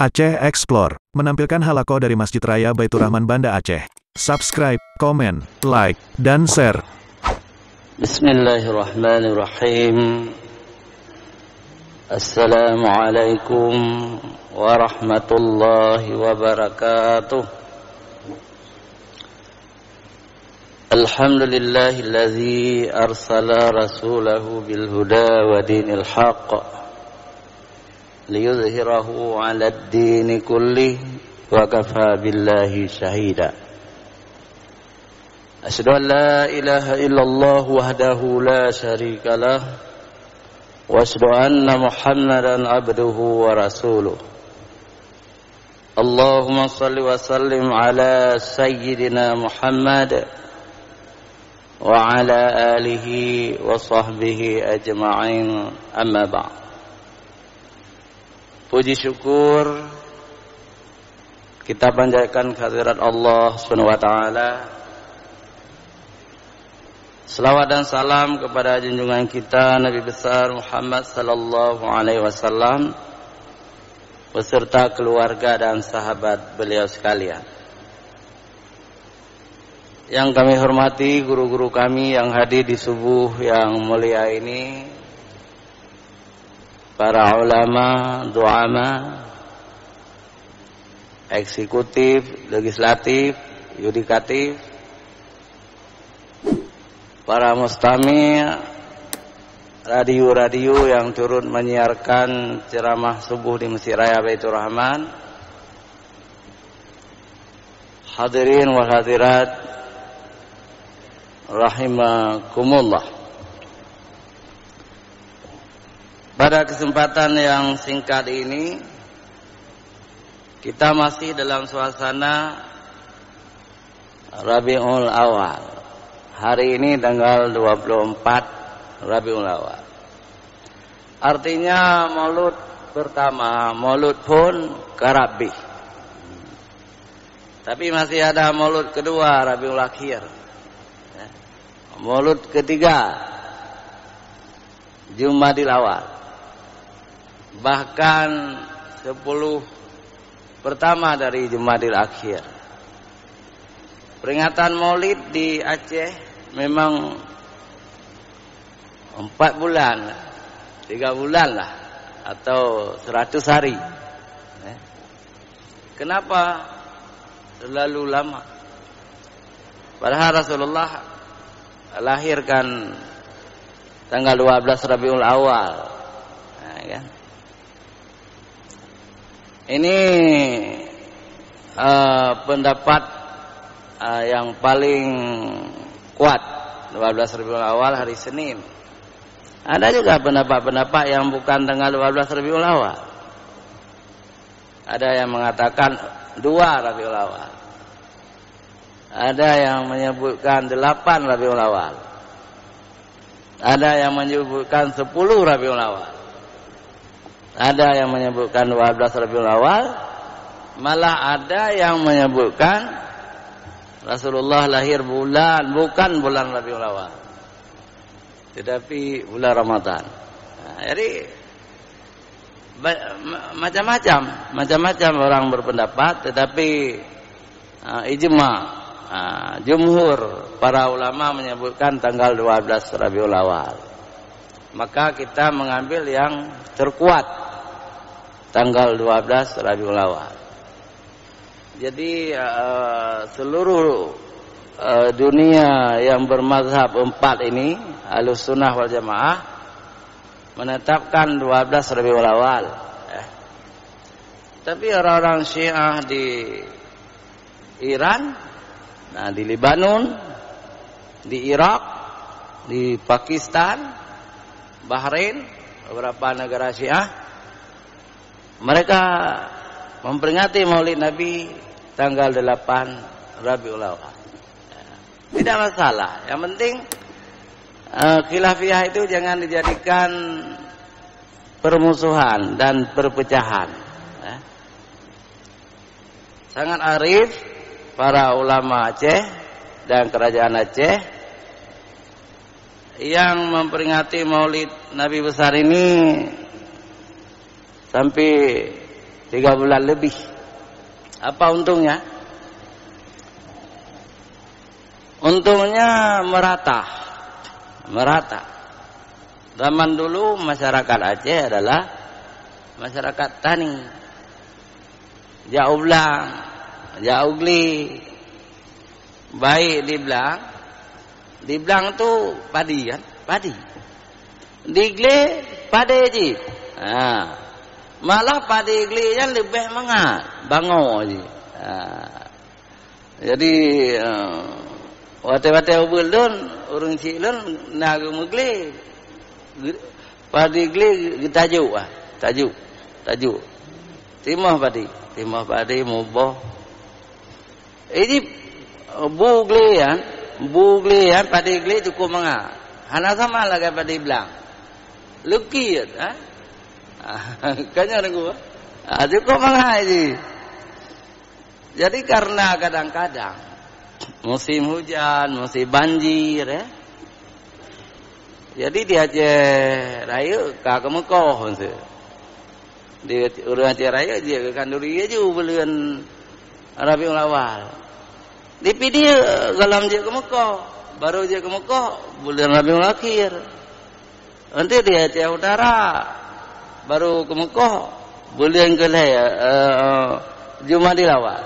Aceh Explore menampilkan halaqah dari Masjid Raya Baitur Rahman Banda Aceh. Subscribe, komen, like, dan share. Bismillahirrahmanirrahim. Assalamualaikum warahmatullahi wabarakatuh. Alhamdulillahilladzi arsala rasulahu bil huda wa dinil haqq liyuzhirahu 'alad dini kullih wa kafa billahi shahida. Asyhadu an la ilaha illallah wahdahu la syarika lah wa asyhadu anna Muhammadan abduhu wa rasuluh. Allahumma shalli wa sallim ala sayyidina Muhammad wa ala alihi wa sahbihi ajma'in, amma ba'd. Puji syukur kita panjatkan kehadirat Allah Subhanahu wa taala. Selawat dan salam kepada junjungan kita Nabi besar Muhammad sallallahu alaihi wasallam beserta keluarga dan sahabat beliau sekalian. Yang kami hormati guru-guru kami yang hadir di subuh yang mulia ini, para ulama, du'ama, eksekutif, legislatif, yudikatif, para mustami' radio-radio yang turut menyiarkan ceramah subuh di Masjid Raya Baitur Rahman, hadirin wal hadirat rahimakumullah. Pada kesempatan yang singkat ini, kita masih dalam suasana Rabiul Awal. Hari ini tanggal 24 Rabiul Awal. Artinya maulud pertama, maulud pun Karabi. Tapi masih ada maulud kedua Rabiul Akhir. Maulud ketiga Jumadil Awal. Bahkan 10 pertama dari Jumadil Akhir. Peringatan Maulid di Aceh memang 4 bulan, 3 bulan lah, atau 100 hari. Kenapa terlalu lama? Padahal Rasulullah lahirkan tanggal 12 Rabiul Awal, kan? Ini pendapat yang paling kuat, 12 Rabiul Awal hari Senin. Ada juga pendapat-pendapat yang bukan tanggal 12 Rabiul Awal. Ada yang mengatakan 2 Rabiul Awal. Ada yang menyebutkan 8 Rabiul Awal. Ada yang menyebutkan 10 Rabiul Awal. Ada yang menyebutkan 12 Rabiul Awal. Malah ada yang menyebutkan Rasulullah lahir bukan bulan Rabiul Awal, tetapi bulan Ramadan. Jadi macam-macam orang berpendapat, tetapi ijma, jumhur para ulama menyebutkan tanggal 12 Rabiul Awal. Maka kita mengambil yang terkuat, tanggal 12 Rabiul Awal. Jadi seluruh dunia yang bermazhab 4 ini, Ahlus Sunnah wal Jamaah, menetapkan 12 Rabiul Awal. Tapi orang-orang Syiah di Iran, di Lebanon, di Irak, di Pakistan, Bahrain, beberapa negara Syiah, mereka memperingati Maulid Nabi tanggal 8 Rabiul Awal. Tidak masalah. Yang penting khilafiyah itu jangan dijadikan permusuhan dan perpecahan. Sangat arif para ulama Aceh dan kerajaan Aceh yang memperingati Maulid Nabi besar ini sampai 3 bulan lebih. Apa untungnya? Untungnya merata. Zaman dulu masyarakat Aceh adalah masyarakat tani. Jauh belang, jauh gli. Baik di belang tu padi kan, padi. Di gli padi je. Malah padi gli yang lebih mangat, bango je. Jadi wate-wate ubulun, urang cilun naga mugli. Padi gli tajuk. Timah padi mubah. Ini buglian padi gli cukup mangat. Hana sama lagi padi belang. Lukir, kanya orang cukup mangat je. Jadi karena kadang-kadang musim hujan, musim banjir, ya. Jadi di Aceh Raya ke Mekah tu. Di orang Aceh Raya dia ke Kanduri aja bulan Rabiul Awal. Tapi dia galam dia ke Mekah, baru dia ke Mekah bulan Rabiul Akhir. Nanti di Aceh Utara baru ke Mekah bulan Jumadil Awal.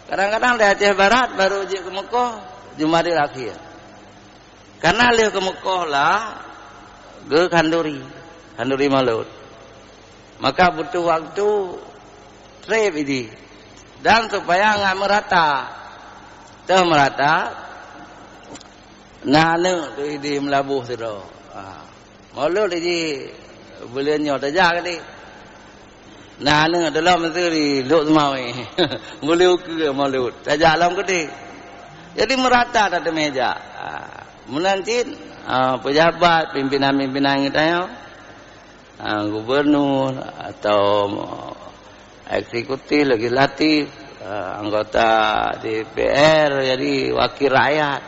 Kadang-kadang di Aceh Barat baru dia ke Mekah Jumadil Akhir. Karena dia ke Mekah lah ke Kanduri Malut. Maka butuh waktu trip ini. Dan supaya enggak merata, nah tu di melabuh tu dah. Malut ini bulannya tajak ni. Nah dalam tu di luk semau ni. Boleh ke malut. Tajak dalam gede. Jadi merata dah meja. Menanti pejabat, pimpinan kita ya, gubernur atau eksekutif, legislatif, anggota DPR, jadi wakil rakyat,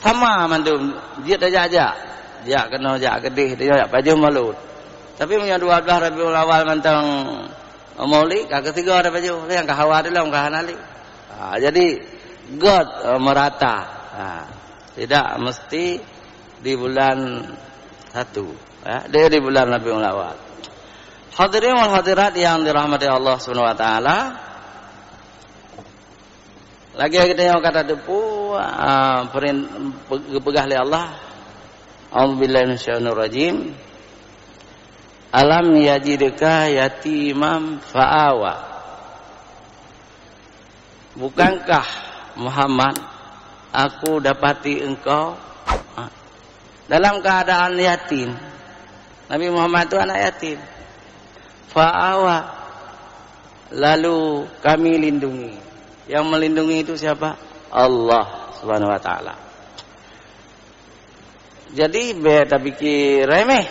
sama mantu dia aja, dia kena jak gedih, dia jak baju malut. Tapi punya 12 Rabiul Awal mantang Maulid, ketiga ada baju, yang kahawar dalam kahanali. Jadi God merata. Tidak mesti di bulan 1, ya, dia di bulan Rabiul Awal. Hadirin wal hadirat yang dirahmati Allah Subhanahu wa taala. Lagi kita yang kata depu pegah oleh Allah. A'udzubillahi minasyaitonir rajim. Alam yajidka yatimam fa'awa. Bukankah Muhammad aku dapati engkau dalam keadaan yatim. Nabi Muhammad itu anak yatim. Fa'awa, lalu kami lindungi. Yang melindungi itu siapa? Allah Subhanahu wa taala. Jadi beta pikir remeh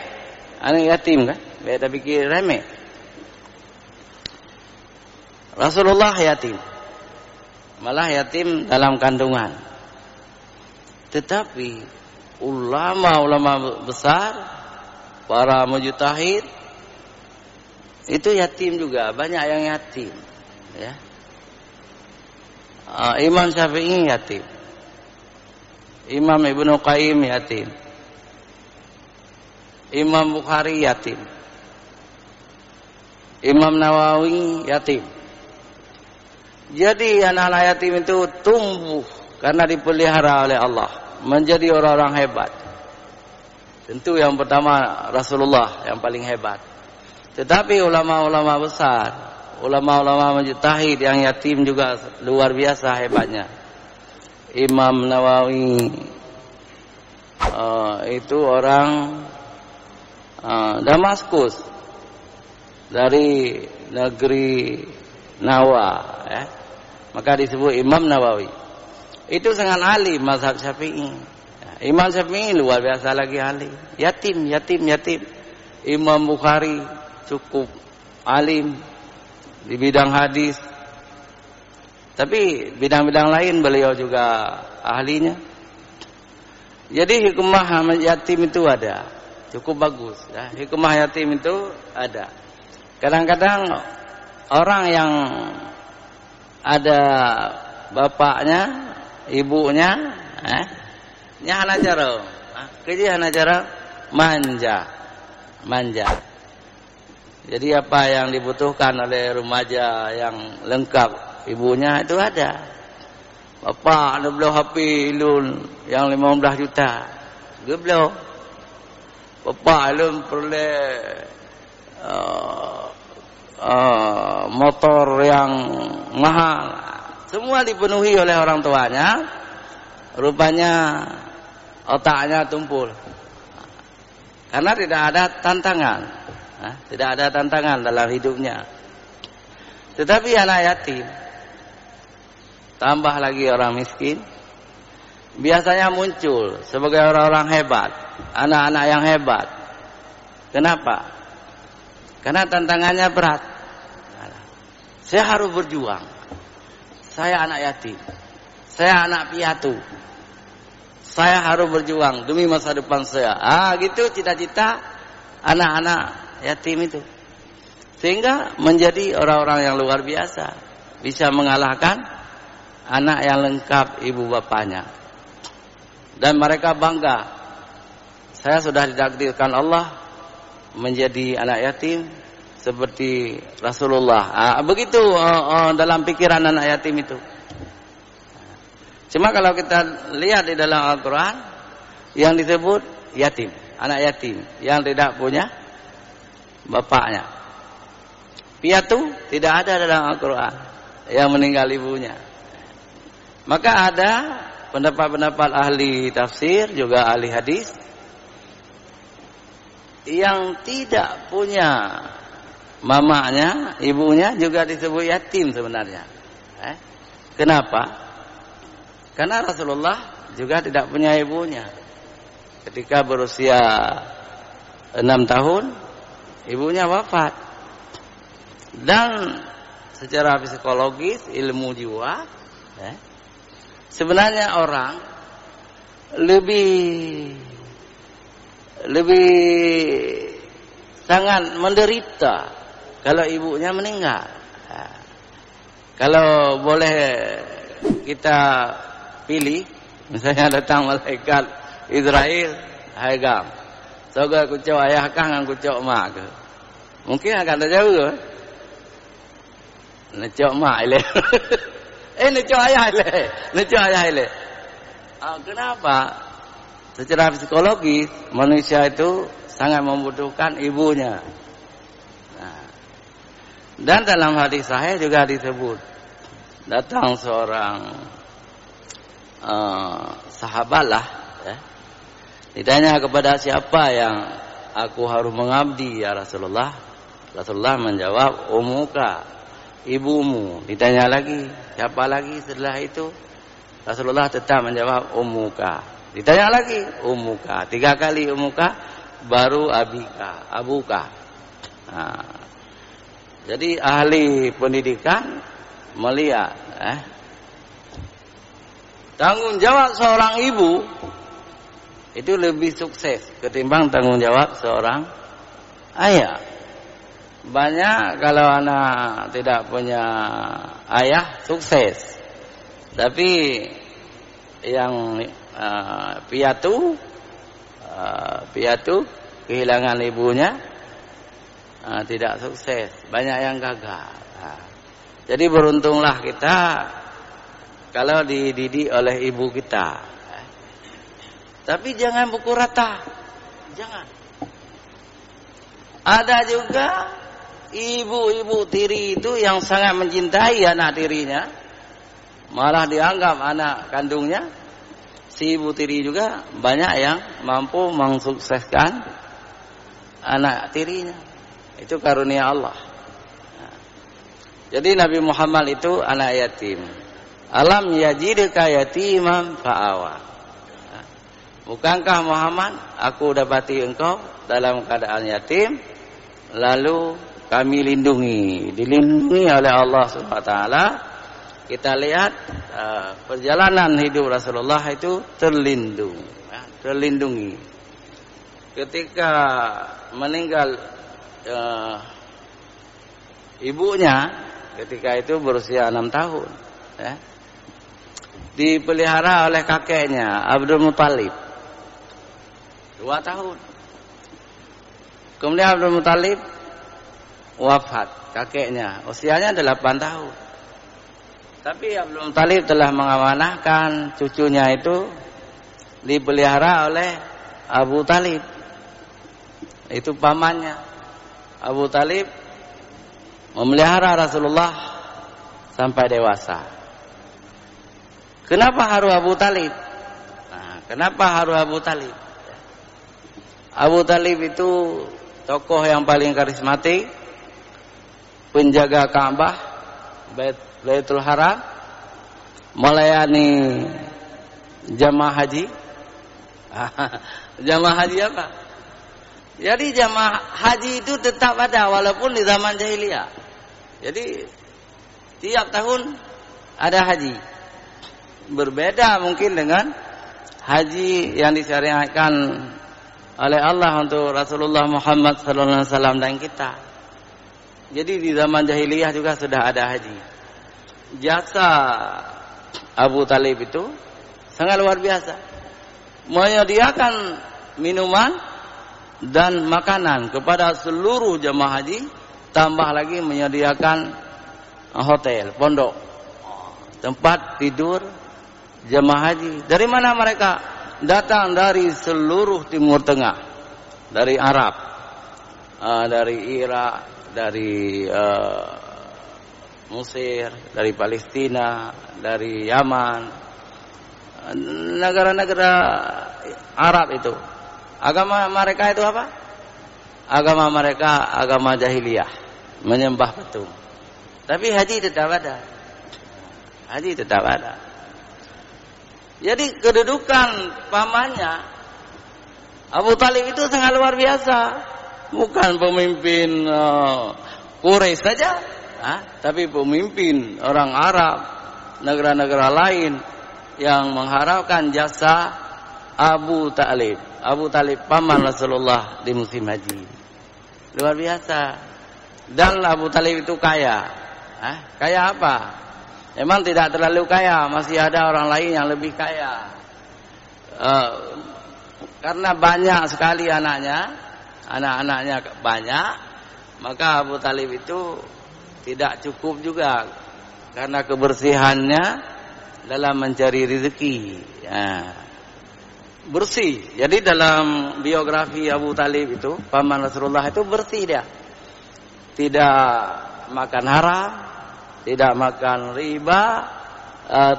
anak yatim kan? Beta pikir remeh. Rasulullah yatim. Malah yatim dalam kandungan. Tetapi ulama-ulama besar, para mujtahid itu yatim juga, banyak yang yatim, ya. Imam Syafi'i yatim, Imam Ibnu Qayyim yatim, Imam Bukhari yatim, Imam Nawawi yatim. Jadi anak-anak yatim itu tumbuh karena dipelihara oleh Allah menjadi orang-orang hebat. Tentu yang pertama Rasulullah yang paling hebat. Tetapi ulama-ulama besar, ulama-ulama mujtahid yang yatim juga luar biasa hebatnya. Imam Nawawi itu orang Damaskus, dari negeri Nawa, ya. Maka disebut Imam Nawawi. Itu sangat alim mazhab Syafi'i. Imam Syafi'i luar biasa lagi alim. Yatim. Imam Bukhari cukup alim di bidang hadis. Tapi bidang-bidang lain beliau juga ahlinya. Jadi hikmah yatim itu ada. Cukup bagus, ya. Hikmah yatim itu ada. Kadang-kadang orang yang ada bapaknya, ibunya, nya hana cara, kerja hana cara manja. Jadi apa yang dibutuhkan oleh remaja yang lengkap ibunya itu ada. Bapak ada beli HP ilun yang 15 juta, geblo. Bapak ilun perlu motor yang mahal. Semua dipenuhi oleh orang tuanya. Rupanya otaknya tumpul. Karena tidak ada tantangan. Tidak ada tantangan dalam hidupnya. Tetapi anak yatim, tambah lagi orang miskin, biasanya muncul sebagai orang-orang hebat, anak-anak yang hebat. Kenapa? Karena tantangannya berat. Saya harus berjuang. Saya anak yatim. Saya anak piatu. Saya harus berjuang demi masa depan saya. Gitu cita-cita anak-anak yatim itu. Sehingga menjadi orang-orang yang luar biasa. Bisa mengalahkan anak yang lengkap ibu bapaknya. Dan mereka bangga. Saya sudah ditakdirkan Allah menjadi anak yatim seperti Rasulullah. Begitu dalam pikiran anak yatim itu. Cuma kalau kita lihat di dalam Al-Quran, yang disebut yatim, anak yatim yang tidak punya bapaknya. Piatu tidak ada dalam Al-Quran, yang meninggal ibunya. Maka ada pendapat-pendapat ahli tafsir, juga ahli hadis, yang tidak punya mamanya, ibunya juga disebut yatim sebenarnya. Kenapa? Karena Rasulullah juga tidak punya ibunya. Ketika berusia 6 tahun, ibunya wafat. Dan secara psikologis, ilmu jiwa, sebenarnya orang lebih sangat menderita kalau ibunya meninggal. Kalau boleh kita pilih, misalnya datang malaikat Israel, haigam, soga kucuk ayah kang ngan kucuk mak ke, mungkin akan terjauh, necok mak ile, necok ayah ile, kenapa? Secara psikologis manusia itu sangat membutuhkan ibunya. Dan dalam hadis sahih juga disebut, datang seorang sahabat lah, ditanya kepada siapa yang aku harus mengabdi ya Rasulullah. Rasulullah menjawab, umuka, ibumu. Ditanya lagi, siapa lagi setelah itu? Rasulullah tetap menjawab, umuka. Ditanya lagi, umuka. 3 kali umuka, baru abika, abuka. Jadi ahli pendidikan melihat tanggung jawab seorang ibu itu lebih sukses ketimbang tanggung jawab seorang ayah. Banyak kalau anak tidak punya ayah sukses, tapi yang piatu kehilangan ibunya tidak sukses, banyak yang gagal. Jadi beruntunglah kita kalau dididik oleh ibu kita. Tapi jangan pukul rata. Jangan. Ada juga ibu-ibu tiri itu yang sangat mencintai anak tirinya, malah dianggap anak kandungnya. Si ibu tiri juga banyak yang mampu mensukseskan anak tirinya. Itu karunia Allah. Jadi Nabi Muhammad itu anak yatim. Alam yajidka yatiman fa'awa. Bukankah Muhammad, aku dapati engkau dalam keadaan yatim, lalu kami dilindungi oleh Allah Subhanahu wa taala. Kita lihat perjalanan hidup Rasulullah itu terlindungi. Ketika meninggal ibunya ketika itu berusia 6 tahun, ya. Dipelihara oleh kakeknya Abdul Muthalib 2 tahun. Kemudian Abdul Muthalib wafat, kakeknya usianya 8 tahun. Tapi Abdul Muthalib telah mengamanahkan cucunya itu dipelihara oleh Abu Talib. Itu pamannya. Abu Talib memelihara Rasulullah sampai dewasa. Kenapa harus Abu Talib? Nah, kenapa harus Abu Talib? Abu Talib itu tokoh yang paling karismatik, penjaga Ka'bah, Baitul Haram, melayani jamaah haji. Jamaah haji apa? Jadi jamaah haji itu tetap ada walaupun di zaman jahiliyah. Jadi tiap tahun ada haji. Berbeda mungkin dengan haji yang disyariatkan oleh Allah untuk Rasulullah Muhammad sallallahu alaihi wasallam dan kita. Jadi di zaman jahiliyah juga sudah ada haji. Jasa Abu Talib itu sangat luar biasa. Menyediakan minuman dan makanan kepada seluruh jemaah haji, tambah lagi menyediakan hotel, pondok, tempat tidur jemaah haji. Dari mana mereka? Datang dari seluruh Timur Tengah, dari Arab, dari Irak, dari Mesir, dari Palestina, dari Yaman, negara-negara Arab itu. Agama mereka itu apa? Agama mereka agama jahiliyah, menyembah patung. Tapi haji tetap ada. Haji tetap ada. Jadi kedudukan pamannya Abu Talib itu sangat luar biasa. Bukan pemimpin Quraisy saja, tapi pemimpin orang Arab, negara-negara lain yang mengharapkan jasa Abu Talib. Abu Talib paman Rasulullah di musim haji. Luar biasa. Dan Abu Talib itu kaya. Kaya apa? Emang tidak terlalu kaya, masih ada orang lain yang lebih kaya. Karena banyak sekali anak-anaknya banyak, maka Abu Talib itu tidak cukup juga karena kebersihannya dalam mencari rezeki. Bersih. Jadi dalam biografi Abu Talib itu, paman Rasulullah itu bersih dia. Tidak makan haram, tidak makan riba,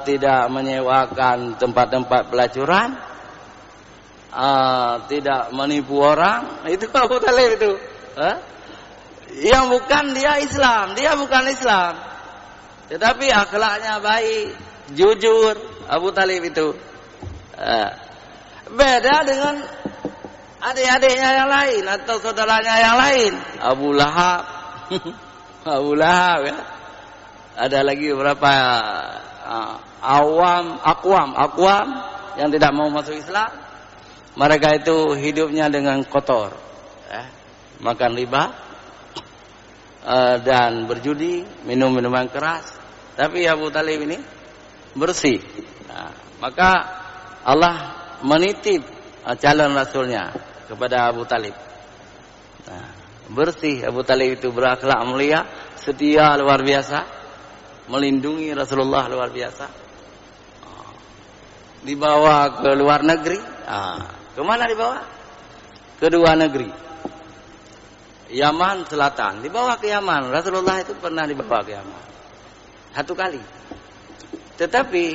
tidak menyewakan tempat-tempat pelacuran, tidak menipu orang. Itu Abu Talib itu. Yang bukan dia Islam, dia bukan Islam. Tetapi akhlaknya baik, jujur Abu Talib itu. Beda dengan adik-adiknya yang lain atau saudaranya yang lain. Abu Lahab. Abu Lahab ya. Ada lagi beberapa akwam yang tidak mau masuk Islam. Mereka itu hidupnya dengan kotor, makan riba dan berjudi, minum minuman keras. Tapi Abu Talib ini bersih. Maka Allah menitip calon rasulnya kepada Abu Talib. Bersih. Abu Talib itu berakhlak mulia, setia luar biasa, melindungi Rasulullah luar biasa. Dibawa ke luar negeri. Kemana dibawa? Ke dua negeri. Yaman Selatan. Dibawa ke Yaman. Rasulullah itu pernah dibawa ke Yaman 1 kali. Tetapi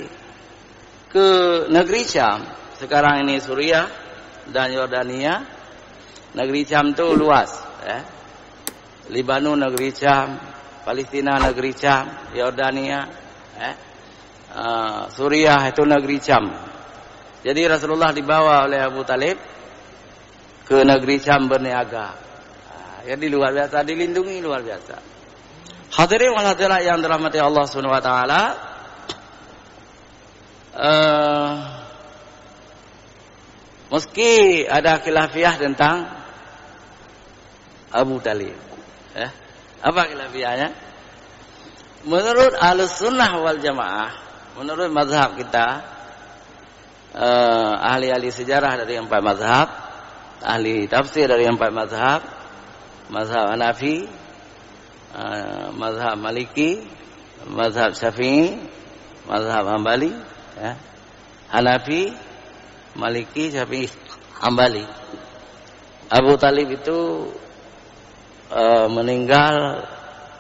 ke negeri Syam, sekarang ini Suriah dan Yordania. Negeri Syam itu luas. Libanon negeri Syam, Palestina negeri Syam, Yordania, Suriah itu negeri Syam. Jadi Rasulullah dibawa oleh Abu Talib ke negeri Syam berniaga. Jadi luar biasa, dilindungi luar biasa. Hadirin wal hadirat yang dirahmati Allah Subhanahu wa taala. Meski ada khilafiyah tentang Abu Talib, Apa khilafiyahnya? Menurut Ahlus Sunnah wal Jamaah, menurut mazhab kita, ahli-ahli sejarah dari 4 mazhab, ahli tafsir dari 4 mazhab, mazhab Hanafi, mazhab Maliki, mazhab Syafi'i, mazhab Hambali, ya. Hanafi, Maliki, Syafi'i, Hambali. Abu Talib itu meninggal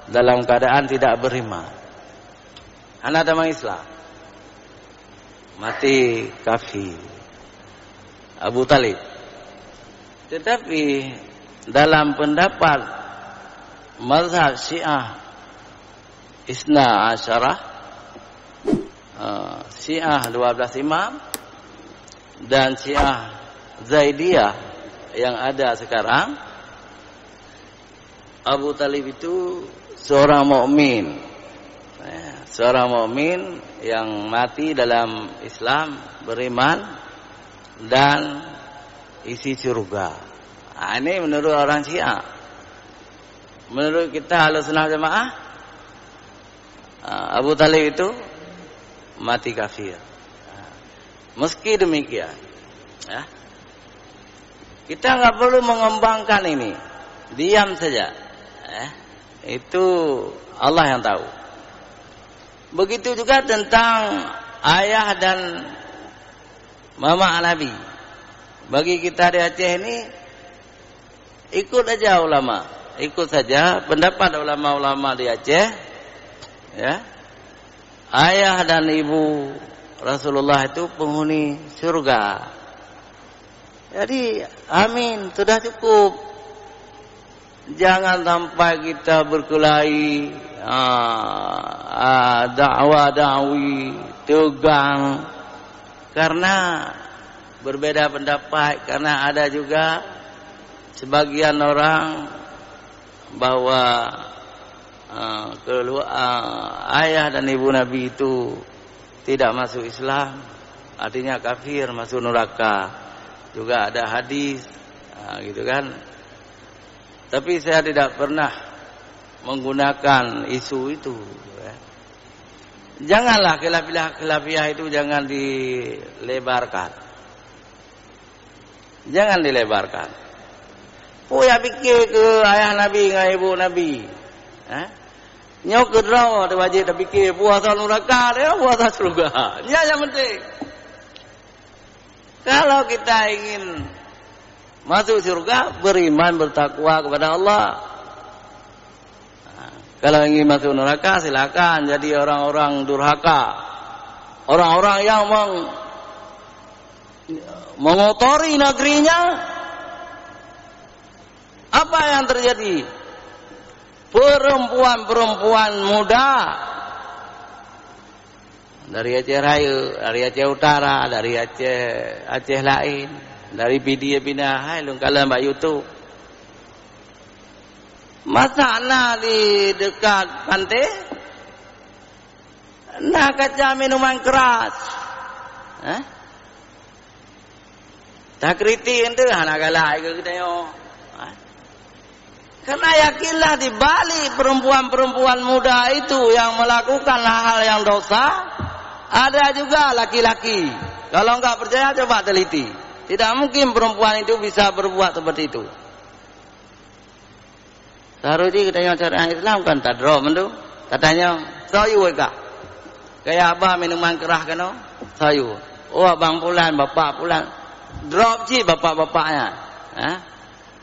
dalam keadaan tidak beriman. Anak damang Islam. Mati kafir. Abu Talib. Tetapi dalam pendapat mazhab Syiah Isna Asyarah, Syiah 12 imam, dan Syiah Zaidiyah yang ada sekarang, Abu Talib itu seorang mukmin, seorang mukmin yang mati dalam Islam, beriman dan isi surga. Nah, ini menurut orang Syiah. Menurut kita Ahlussunnah Jamaah, Abu Talib itu mati kafir. Meski demikian, ya, kita nggak perlu mengembangkan ini, diam saja. Itu Allah yang tahu. Begitu juga tentang ayah dan mama Nabi. Bagi kita di Aceh ini, ikut aja ulama, ikut saja pendapat ulama-ulama di Aceh, ya. Ayah dan ibu Rasulullah itu penghuni surga. Jadi amin, sudah cukup. Jangan sampai kita berkelahi, dakwah-dakwi, tegang, karena berbeda pendapat. Karena ada juga sebagian orang bahwa ayah dan ibu Nabi itu tidak masuk Islam, artinya kafir, masuk neraka. Juga ada hadis, gitu kan. Tapi saya tidak pernah menggunakan isu itu, ya. Janganlah khilafiyah itu jangan dilebarkan. Jangan dilebarkan. Ya pikir ke ayah Nabi dengan ibu Nabi, nyok ke neraka wajib tak fikir puasa neraka dia puasa surga. Ya yang penting. Kalau kita ingin masuk surga, beriman, bertakwa kepada Allah. Kalau ingin masuk neraka, silakan jadi orang-orang durhaka, orang-orang yang mengotori negerinya. Apa yang terjadi? Perempuan-perempuan muda dari Aceh Raya, dari Aceh Utara, dari Aceh lain, dari Pidia pindah, hai lungkalan Mbak YouTube. Masakna di dekat pantai, nak kaca minuman keras, tak kritik itu anak galak ke kita yo. Karena yakinlah di balik perempuan-perempuan muda itu yang melakukan hal yang dosa, ada juga laki-laki. Kalau enggak percaya coba teliti. Tidak mungkin perempuan itu bisa berbuat seperti itu. Seharusnya katanya syariat Islam kan tadro mendu. Katanya sayu kah? Kayak apa minuman keras kan? Sayu. Oh abang pulan, bapak pulan. Drop sih bapak-bapaknya.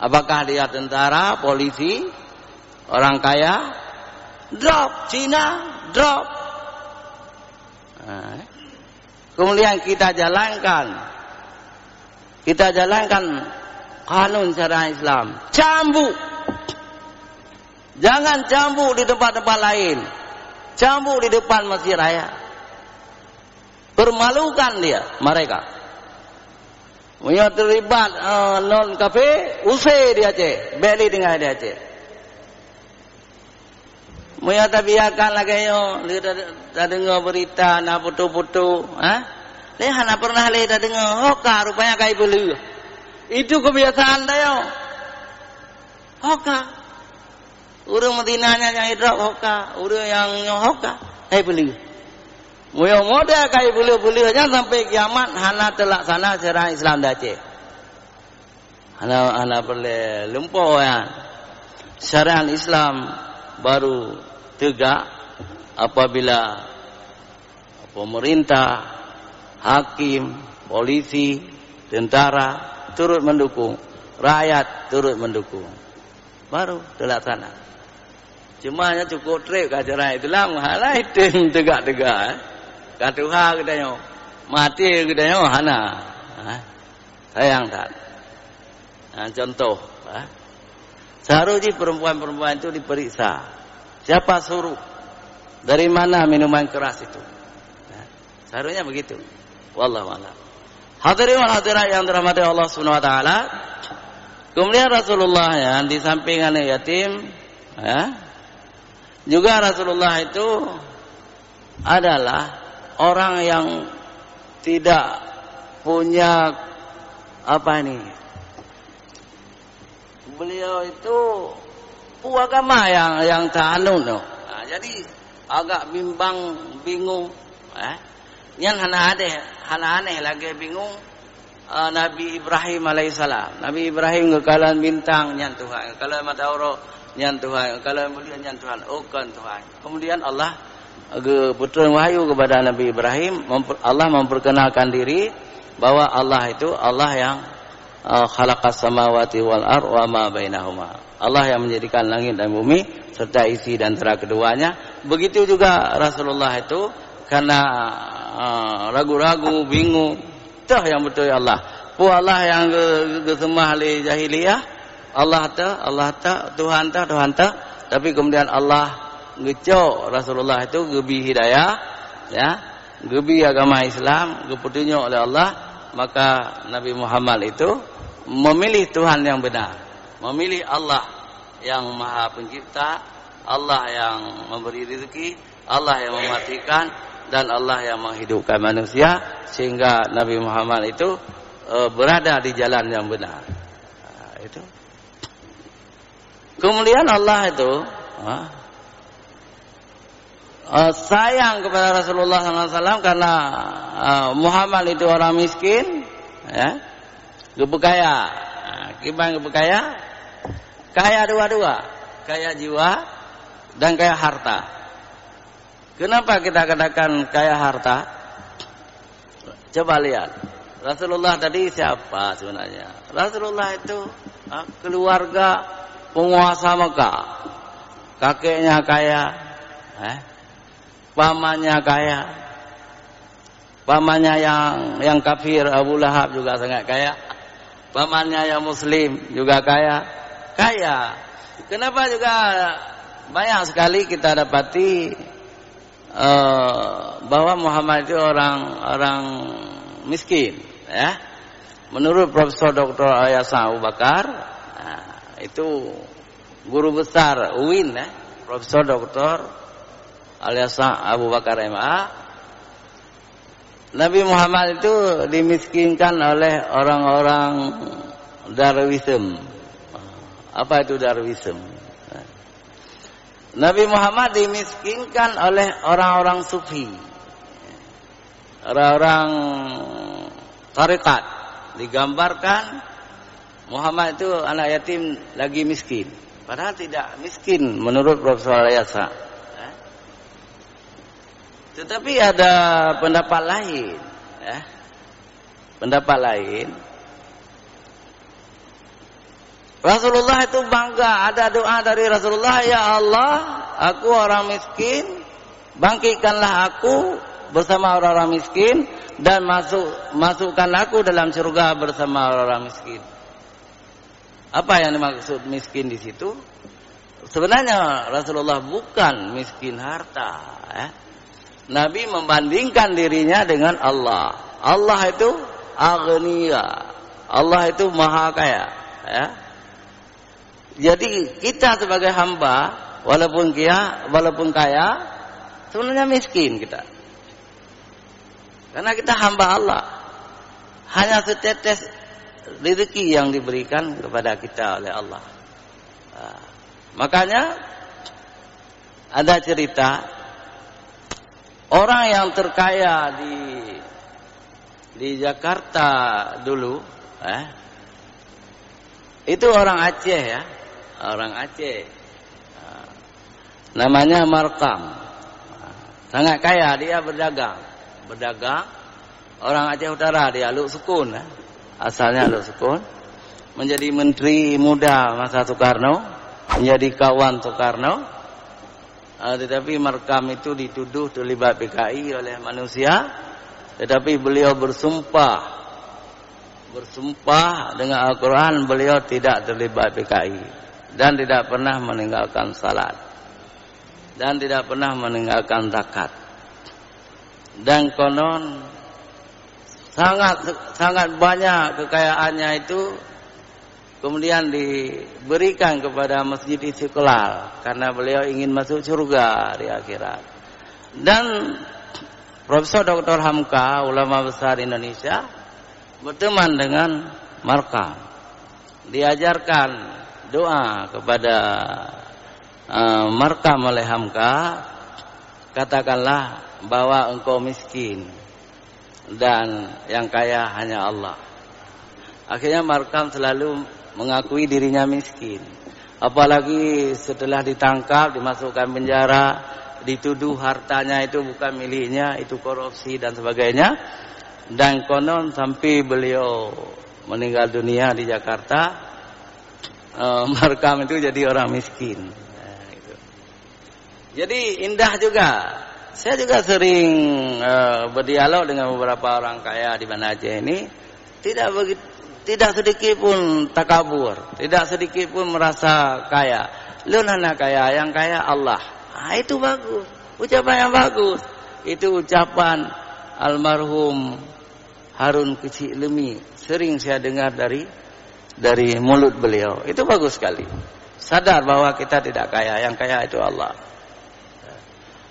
Apakah dia tentara, polisi, orang kaya? Drop, Cina, drop. Kemudian kita jalankan kanun syariat Islam. Cambuk. Jangan cambuk di tempat-tempat lain. Cambuk di depan masjid raya. Permalukan mereka. Punya terlibat non kafe, usai dia Aceh, beli dengan dia Aceh. Punya tabiakan lagi yo, dah dengar berita nak putu-putu, Leha nak pernah dah dengar, hoka rupanya kai beli. Itu kebiasaan dia yo. Hoka. Urang Madinahnya yang hidrap hoka, urang yang hoka, beli. Moyo moda kai beli-belinya sampai kiamat hana terlaksana syariat Islam dah Aceh. Hana boleh lumpur ya. Syariat Islam baru tegak apabila pemerintah, hakim, polisi, tentara turut mendukung, rakyat turut mendukung. Baru terlaksana. Cuma hanya cukup trip ajaran itulah menghalai tegak-tegak. Katuha katanya mati katanya hana. Sayang tak. Contoh, seharusnya perempuan-perempuan itu diperiksa. Siapa suruh? Dari mana minuman keras itu? Seharusnya begitu. Wallahu a'lam. Hadirin wal hadirat yang dirahmati Allah Subhanahu wa taala. Kemudian Rasulullah ya di samping anak yatim ya. Juga Rasulullah itu adalah orang yang tidak punya beliau itu agama yang ta'anun. Jadi agak bingung. Yang aneh lagi bingung Nabi Ibrahim alaihissalam. Nabi Ibrahim kekalan bintang nyan Tuhan, kekalan matahari nyan Tuhan, kekalan bulan nyan Tuhan, kan Tuhan. Kemudian Allah berturun wahyu kepada Nabi Ibrahim, Allah memperkenalkan diri bahwa Allah itu Allah yang khalaqas samawati wal ard wa ma bainahuma. Allah yang menjadikan langit dan bumi serta isi dan antara keduanya. Begitu juga Rasulullah itu karena ragu-ragu, bingung, tah yang betul Allah. Allah yang gesembah li jahiliyah, Allah Tuhan ta, tapi kemudian Allah ngecok Rasulullah itu gebi hidayah ya, gebi agama Islam, gepetunjuk oleh Allah, maka Nabi Muhammad itu memilih Tuhan yang benar, memilih Allah yang Maha Pencipta, Allah yang memberi rezeki, Allah yang mematikan, dan Allah yang menghidupkan manusia, sehingga Nabi Muhammad itu berada di jalan yang benar. Itu. Kemudian Allah itu sayang kepada Rasulullah SAW karena Muhammad itu orang miskin, ya, kaya. Gimana kaya? Kaya dua-dua, kaya jiwa dan kaya harta. Kenapa kita katakan kaya harta? Coba lihat, Rasulullah tadi siapa sebenarnya? Rasulullah itu keluarga penguasa Mekah, kakeknya kaya. Pamannya kaya, pamannya yang kafir Abu Lahab juga sangat kaya, pamannya yang Muslim juga kaya. Kenapa juga banyak sekali kita dapati bahwa Muhammad itu orang miskin, ya. Menurut Profesor Dr. Yayasan Abu Bakar, itu guru besar UIN, ya, Profesor Dr. alias Abu Bakar MA, Nabi Muhammad itu dimiskinkan oleh orang-orang Darwism. Apa itu Darwism? Nabi Muhammad dimiskinkan oleh orang-orang sufi, orang-orang tarekat. Digambarkan Muhammad itu anak yatim lagi miskin, padahal tidak miskin menurut Profesor Yasa. Tetapi ada pendapat lain, ya. Pendapat lain, Rasulullah itu bangga, ada doa dari Rasulullah, ya Allah, aku orang miskin, bangkitkanlah aku bersama orang-orang miskin dan masukkan aku dalam surga bersama orang-orang miskin. Apa yang dimaksud miskin di situ? Sebenarnya Rasulullah bukan miskin harta, ya. Nabi membandingkan dirinya dengan Allah. Allah itu aghnia, Allah itu maha kaya, ya. Jadi kita sebagai hamba walaupun kaya sebenarnya miskin kita. Karena kita hamba Allah. Hanya setetes rezeki yang diberikan kepada kita oleh Allah. Makanya ada cerita orang yang terkaya di Jakarta dulu, itu orang Aceh ya, orang Aceh, namanya Markam, sangat kaya, dia berdagang, orang Aceh Utara, dia Luk Sukun, asalnya Luk Sukun, menjadi menteri muda masa Soekarno, menjadi kawan Soekarno, tetapi Markam itu dituduh terlibat PKI oleh manusia, tetapi beliau bersumpah dengan Al-Quran beliau tidak terlibat PKI dan tidak pernah meninggalkan salat dan tidak pernah meninggalkan zakat, dan konon sangat banyak kekayaannya itu kemudian diberikan kepada Masjid Istiqlal karena beliau ingin masuk surga di akhirat. Dan Profesor Dr. Hamka, ulama besar Indonesia, berteman dengan Markam. Diajarkan doa kepada Markam oleh Hamka, katakanlah bahwa engkau miskin dan yang kaya hanya Allah. Akhirnya Markam selalu mengakui dirinya miskin, apalagi setelah ditangkap, dimasukkan penjara, dituduh hartanya itu bukan miliknya, itu korupsi dan sebagainya. Dan konon sampai beliau meninggal dunia di Jakarta, Markam itu jadi orang miskin. Jadi indah juga. Saya juga sering berdialog dengan beberapa orang kaya di Banda Aceh ini, tidak sedikit pun takabur, tidak sedikit pun merasa kaya. Lu nana kaya, yang kaya Allah. Itu bagus, ucapan yang bagus. Itu ucapan almarhum Harun Kecik Lemi, sering saya dengar dari mulut beliau. Itu bagus sekali. Sadar bahwa kita tidak kaya, yang kaya itu Allah.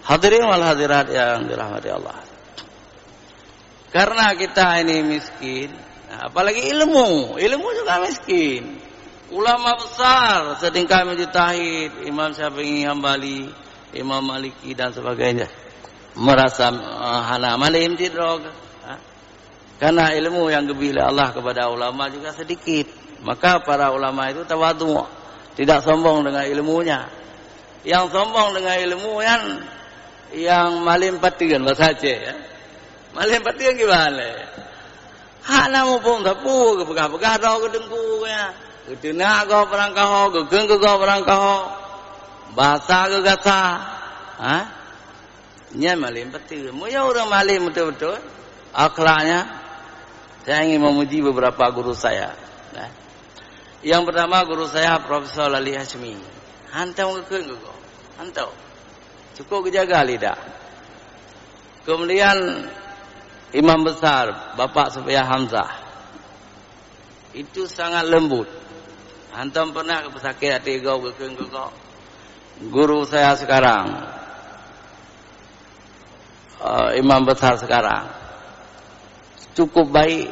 Hadirin wal hadirat yang dirahmati Allah. Karena kita ini miskin, apalagi ilmu juga miskin. Ulama besar setingkat Mujtahid, Imam Syafi'i, Hambali, Imam Maliki dan sebagainya merasa hana malim tidrog. Karena ilmu yang diberi Allah kepada ulama juga sedikit. Maka para ulama itu tawadhu, tidak sombong dengan ilmunya. Yang sombong dengan ilmu yang malim patigan bahasa Aceh ya. Malim patigan gimana? Hana mu pun tapu ke begah-begah dah ke dengkunya. Ketina kau perangkau, gegeng ke kau perangkau. Bahasa ke gasa. Nya malim patigan. Mu ya orang malim betul-betul. Akhlaknya. Saya ingin memuji beberapa guru saya. Yang pertama guru saya Profesor Lali Hashmi. Hantau gegeng ke kau. Hantau. Cukup jaga lidah. Kemudian Imam besar Bapak Supaya Hamzah, itu sangat lembut. Antum pernah sakit hati kau gegeng kau. Guru saya sekarang, Imam besar sekarang, cukup baik.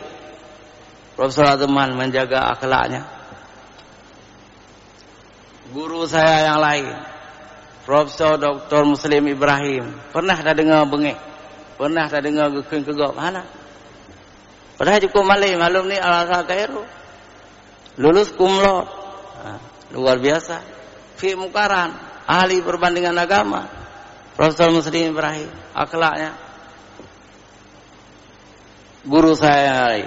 Profesor Azman menjaga akhlaknya. Guru saya yang lain, Profesor Dr. Muslim Ibrahim, pernah tak dengar bengek? Pernah tak dengar gegeng kegok mana? Padahal cukup malum ni al-Azhar Kairo. Lulus kumlot. Luar biasa. Fi Mukaran, ahli perbandingan agama. Profesor Muslim Ibrahim, akhlaknya. Guru saya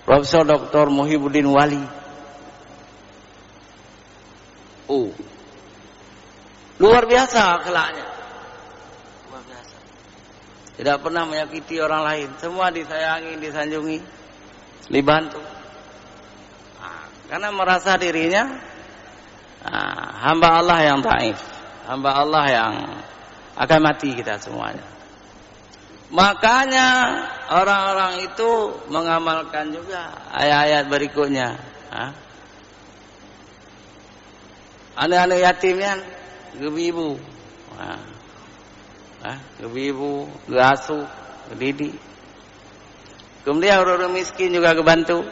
Profesor Dr. Muhyiddin Wali. Luar biasa akhlaknya. Luar biasa. Tidak pernah menyakiti orang lain. Semua disayangi, disanjungi, dibantu. Karena merasa dirinya hamba Allah yang taif, hamba Allah yang akan mati kita semuanya. Makanya orang-orang itu mengamalkan juga ayat-ayat berikutnya. Anak-anak yatimnya gebibu, gebibu, geasuh, gedidik. Kemudian orang-orang miskin juga kebantu.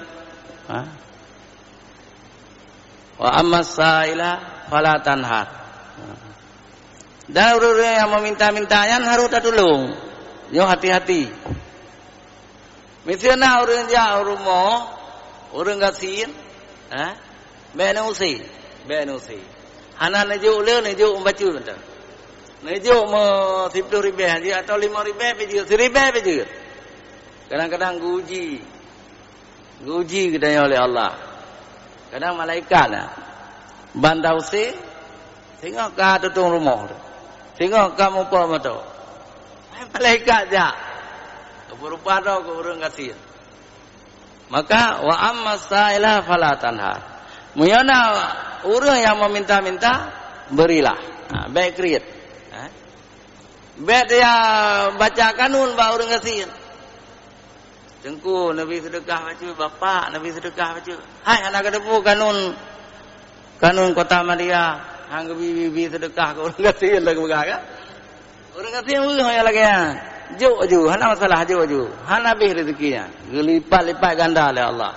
Wa amma sa'ilah fala tanhar. Dan orang yang meminta-mintanya harus tolong. Yo hati-hati. Misalnya orang jauh rumah, orang gasin, benusi. Hana nejo le nejo umbacu bentar. Nejo mo 10 ribu aja atau 5 ribu aja, 1000 aja. Kadang-kadang guji katanya oleh Allah. Kadang malaikat bandau si tengok ka tutung rumah. Tengok kamu apa mato. Malaikat ja. Berupa dah ke orang kasih. Maka wa amma sa'ila fala tanhar. Muyana orang yang meminta-minta berilah. Baik kriat. Baik dia baca kanun ba orang kasih. Tengku Nabi sedekah baca bapa, Nabi sedekah baca. Hai anak kedepu kanun kota Madia, hang bibi sedekah ke orang kasih lagi begaga. Orang kasih yang lagi ya. Jauh, hana masalah jauh. Hana habis rezekinya. Lipat-lipat ganda oleh Allah.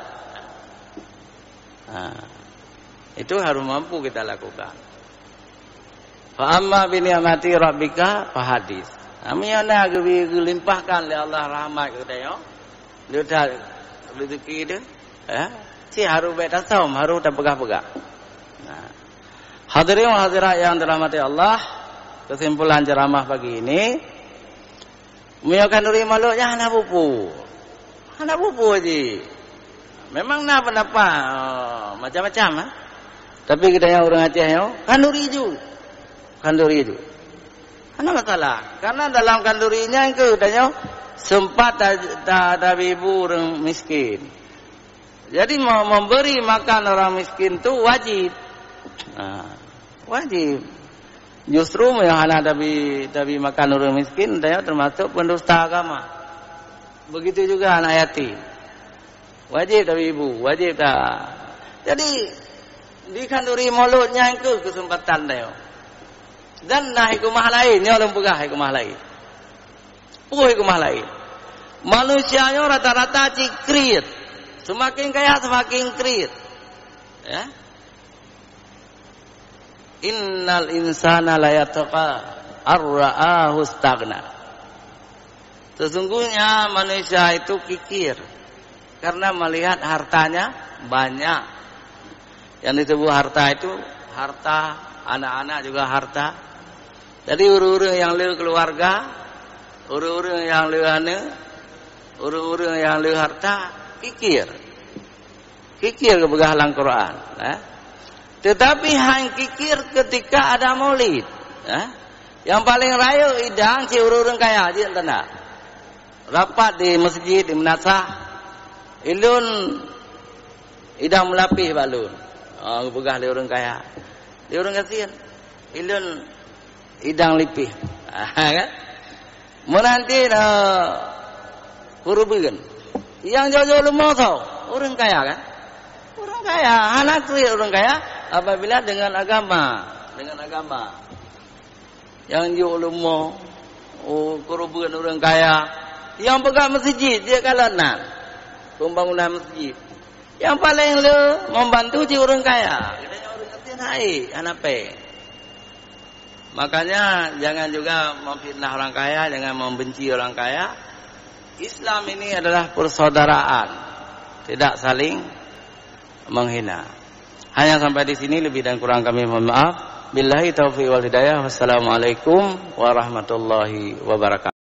Itu harus mampu kita lakukan. Fa amma bi ni'mati rabbika fa hadis. Amiana gelimpahkan oleh Allah rahmat kita yo. Dia dah rezeki dia. Si harus baik tasawuf, harus tak pegah-pegah. Hadirin wa hadirat yang dirahmati Allah, kesimpulan ceramah pagi ini, Miakan duri maluknya hana pupu aja. Memang nak pendapat macam-macam. Tapi kita yang orang Aceh yo kanduri ju. Hana masalah. Karena dalam kandurinya itu katanya sempat dari ibu orang miskin. Jadi mau memberi makan orang miskin tu wajib. Wajib. Justru yang hana tapi makan orang miskin dia termasuk pendusta agama. Begitu juga anak yatim. Wajib tapi ibu, wajib dah. Jadi di kanduri mulutnya itu kesempatan dia. Dan nah hikmah lain, ni orang pegah hikmah lain. Hikmah lain. Manusianya rata-rata cikrit. Semakin kaya semakin krit. Ya. Innal insana la yataqa ar-ra'ahu staghna. Sesungguhnya manusia itu kikir karena melihat hartanya banyak. Yang disebut harta itu harta anak-anak juga harta. Jadi urang-urang yang leu keluarga, urang-urang yang leu anak, urang-urang yang leu harta kikir. Kikir kebegah lang Quran, Tetapi hang kikir ketika ada maulid. Yang paling raya idang si urang kaya aja entah. Rapat di masjid di menasah, ilun idang melapih balun. Begah di orang kaya, di orang kasihan, ilun idang lipih. Kan? Menanti kurubigan. Yang jauh-jauh lemah tau, orang kaya kan? Orang kaya, anak orang kaya. Apabila dengan agama, yang jauh lemah, kurubigan orang kaya, yang pegang masjid dia kalanan pembangunan masjid. Yang paling membantu si orang kaya, katanya orang kaya naik, anak pe. Makanya jangan juga memfitnah orang kaya, jangan membenci orang kaya. Islam ini adalah persaudaraan, tidak saling menghina. Hanya sampai di sini, lebih dan kurang kami mohon maaf. Billahi taufiq wal hidayah. Wassalamualaikum warahmatullahi wabarakatuh.